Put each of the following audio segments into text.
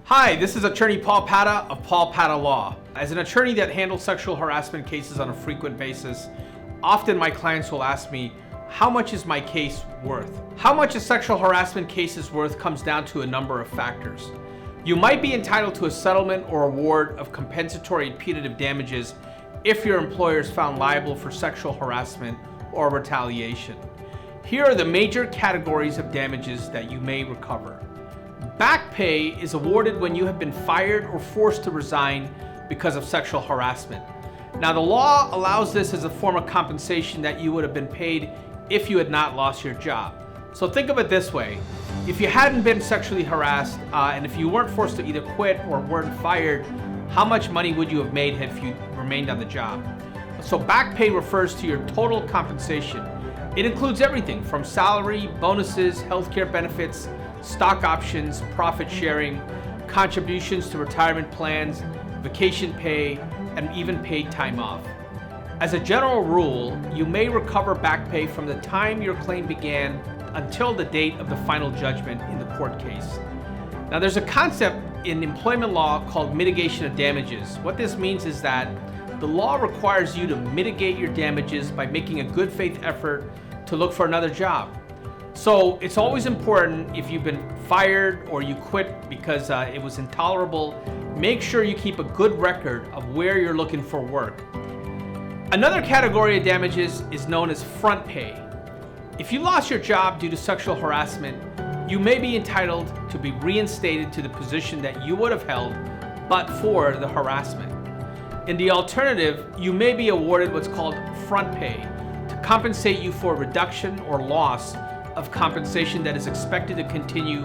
Hi, this is attorney Paul Padda of Paul Padda Law. As an attorney that handles sexual harassment cases on a frequent basis, often my clients will ask me, how much is my case worth? How much a sexual harassment case is worth comes down to a number of factors. You might be entitled to a settlement or award of compensatory and punitive damages if your employer is found liable for sexual harassment or retaliation. Here are the major categories of damages that you may recover. Back pay is awarded when you have been fired or forced to resign because of sexual harassment. Now, the law allows this as a form of compensation that you would have been paid if you had not lost your job. So think of it this way. If you hadn't been sexually harassed and if you weren't forced to either quit or weren't fired, how much money would you have made if you remained on the job? So back pay refers to your total compensation. It includes everything from salary, bonuses, healthcare benefits, stock options, profit sharing, contributions to retirement plans, vacation pay, and even paid time off. As a general rule, you may recover back pay from the time your claim began until the date of the final judgment in the court case. Now, there's a concept in employment law called mitigation of damages. What this means is that the law requires you to mitigate your damages by making a good faith effort to look for another job. So it's always important, if you've been fired or you quit because it was intolerable, make sure you keep a good record of where you're looking for work. Another category of damages is known as front pay. If you lost your job due to sexual harassment, you may be entitled to be reinstated to the position that you would have held but for the harassment. In the alternative, you may be awarded what's called front pay to compensate you for reduction or loss of compensation that is expected to continue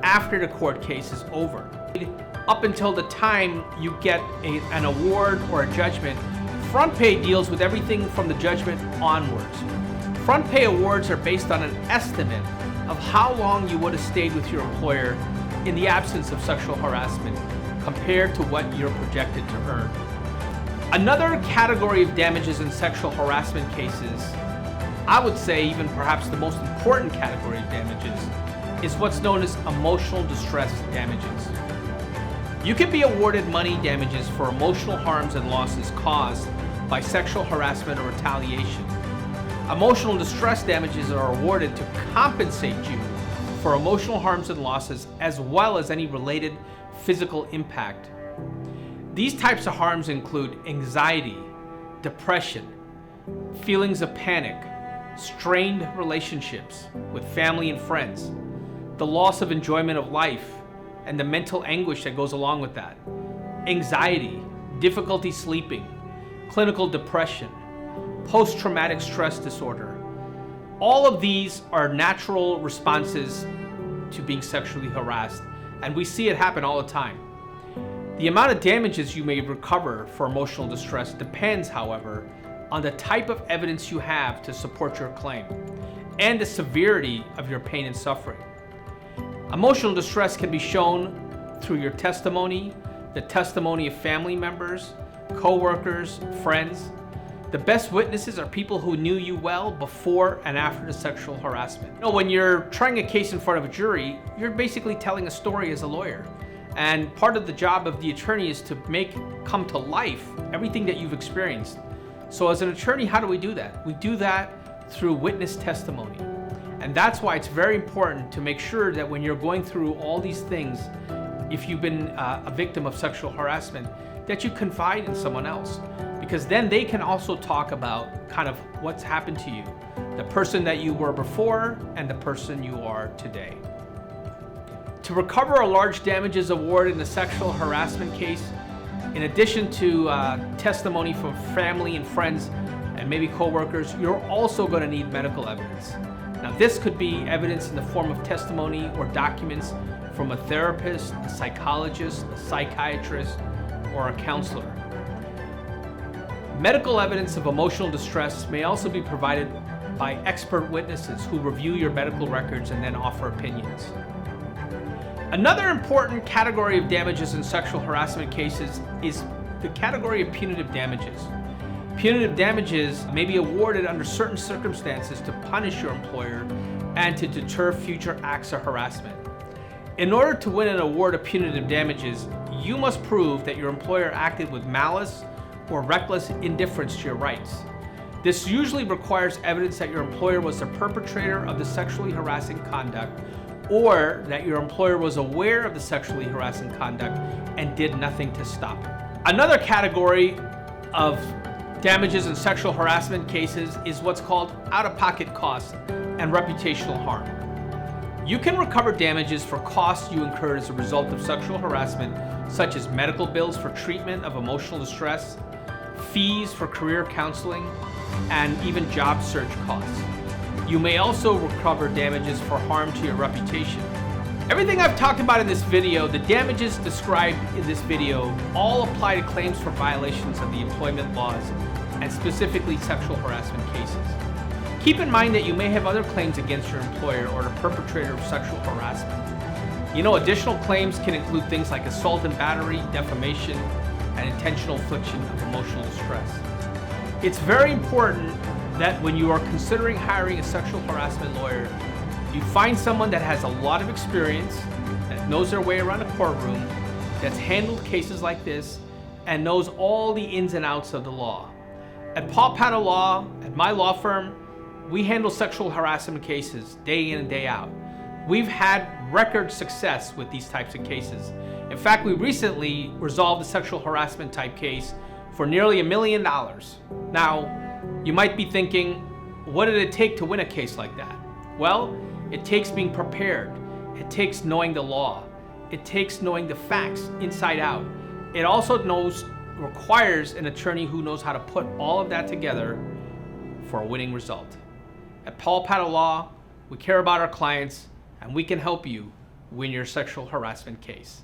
after the court case is over. Up until the time you get an award or a judgment, front pay deals with everything from the judgment onwards. Front pay awards are based on an estimate of how long you would have stayed with your employer in the absence of sexual harassment compared to what you're projected to earn. Another category of damages in sexual harassment cases, I would say even perhaps the most important category of damages, is what's known as emotional distress damages. You can be awarded money damages for emotional harms and losses caused by sexual harassment or retaliation. Emotional distress damages are awarded to compensate you for emotional harms and losses as well as any related physical impact. These types of harms include anxiety, depression, feelings of panic, strained relationships with family and friends, the loss of enjoyment of life, and the mental anguish that goes along with that, anxiety, difficulty sleeping, clinical depression, post-traumatic stress disorder. All of these are natural responses to being sexually harassed, and we see it happen all the time. The amount of damages you may recover for emotional distress depends, however, on the type of evidence you have to support your claim and the severity of your pain and suffering. Emotional distress can be shown through your testimony, the testimony of family members, co-workers, friends. The best witnesses are people who knew you well before and after the sexual harassment. You know, when you're trying a case in front of a jury, you're basically telling a story as a lawyer. And part of the job of the attorney is to make come to life everything that you've experienced. So as an attorney, how do we do that? We do that through witness testimony. And that's why it's very important to make sure that when you're going through all these things, if you've been a victim of sexual harassment, that you confide in someone else. Because then they can also talk about kind of what's happened to you, the person that you were before and the person you are today. To recover a large damages award in a sexual harassment case, in addition to testimony from family and friends and maybe co-workers, you're also going to need medical evidence. Now, this could be evidence in the form of testimony or documents from a therapist, a psychologist, a psychiatrist, or a counselor. Medical evidence of emotional distress may also be provided by expert witnesses who review your medical records and then offer opinions. Another important category of damages in sexual harassment cases is the category of punitive damages. Punitive damages may be awarded under certain circumstances to punish your employer and to deter future acts of harassment. In order to win an award of punitive damages, you must prove that your employer acted with malice or reckless indifference to your rights. This usually requires evidence that your employer was the perpetrator of the sexually harassing conduct, or that your employer was aware of the sexually harassing conduct and did nothing to stop it. Another category of damages in sexual harassment cases is what's called out-of-pocket costs and reputational harm. You can recover damages for costs you incurred as a result of sexual harassment, such as medical bills for treatment of emotional distress, fees for career counseling, and even job search costs. You may also recover damages for harm to your reputation. Everything I've talked about in this video, the damages described in this video, all apply to claims for violations of the employment laws and specifically sexual harassment cases. Keep in mind that you may have other claims against your employer or the perpetrator of sexual harassment. Additional claims can include things like assault and battery, defamation, and intentional infliction of emotional distress. It's very important that when you are considering hiring a sexual harassment lawyer, you find someone that has a lot of experience, that knows their way around a courtroom, that's handled cases like this, and knows all the ins and outs of the law. At Paul Padda Law, at my law firm, we handle sexual harassment cases day in and day out. We've had record success with these types of cases. In fact, we recently resolved a sexual harassment type case for nearly $1 million. Now, you might be thinking, what did it take to win a case like that? Well, it takes being prepared. It takes knowing the law. It takes knowing the facts inside out. It also requires an attorney who knows how to put all of that together for a winning result. At Paul Padda Law, we care about our clients, and we can help you win your sexual harassment case.